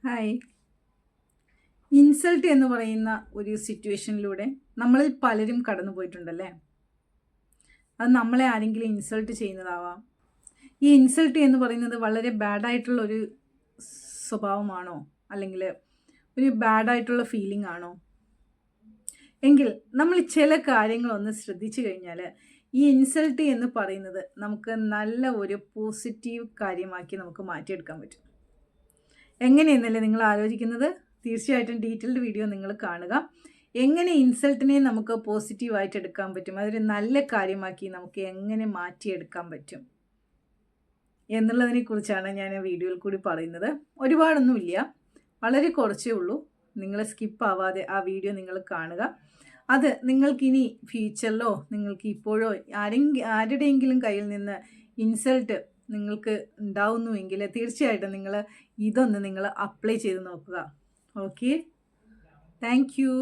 Hi. Insult എന്ന് പറയുന്ന ഒരു സിറ്റുവേഷനിലൂടെ നമ്മളിൽ പലരും കടന്നു പോയിട്ടുണ്ടല്ലേ. അത് നമ്മളെ ആരെങ്കിലും ഇൻസൾട്ട് ചെയ്യുന്നതാവാം. ഈ ഇൻസൾട്ട് എന്ന് പറയുന്നത് വളരെ ബാഡായിട്ടുള്ള ഒരു സ്വഭാവമാണോ, അല്ലെങ്കിൽ ഒരു ബാഡായിട്ടുള്ള ഫീലിംഗ് ആണോ? എങ്കിൽ നമ്മൾ ചില കാര്യങ്ങളൊന്ന് ശ്രദ്ധിച്ചു കഴിഞ്ഞാൽ ഈ ഇൻസൾട്ട് എന്ന് പറയുന്നത് നമുക്ക് നല്ല ഒരു പോസിറ്റീവ് കാര്യമാക്കി നമുക്ക് മാറ്റിയെടുക്കാൻ പറ്റും. എങ്ങനെയെന്നല്ലേ നിങ്ങൾ ആലോചിക്കുന്നത്? തീർച്ചയായിട്ടും ഡീറ്റെയിൽഡ് വീഡിയോ നിങ്ങൾ കാണുക. എങ്ങനെ ഇൻസൾട്ടിനെ നമുക്ക് പോസിറ്റീവായിട്ട് എടുക്കാൻ പറ്റും, അതൊരു നല്ല കാര്യമാക്കി നമുക്ക് എങ്ങനെ മാറ്റിയെടുക്കാൻ പറ്റും എന്നുള്ളതിനെ കുറിച്ചാണ് ഞാൻ വീഡിയോയിൽ കൂടി പറയുന്നത്. ഒരുപാടൊന്നുമില്ല, വളരെ കുറച്ചേ ഉള്ളൂ. നിങ്ങൾ സ്കിപ്പ് ആവാതെ ആ വീഡിയോ നിങ്ങൾ കാണുക. അത് നിങ്ങൾക്കിനി ഫ്യൂച്ചറിലോ നിങ്ങൾക്ക് ഇപ്പോഴോ ആരുടെയെങ്കിലും കയ്യിൽ നിന്ന് ഇൻസൾട്ട് നിങ്ങൾക്ക് ഉണ്ടാവുന്നുവെങ്കിൽ തീർച്ചയായിട്ടും നിങ്ങൾ ഇതൊന്ന് നിങ്ങൾ അപ്ലൈ ചെയ്ത് നോക്കുക. Okay, thank you.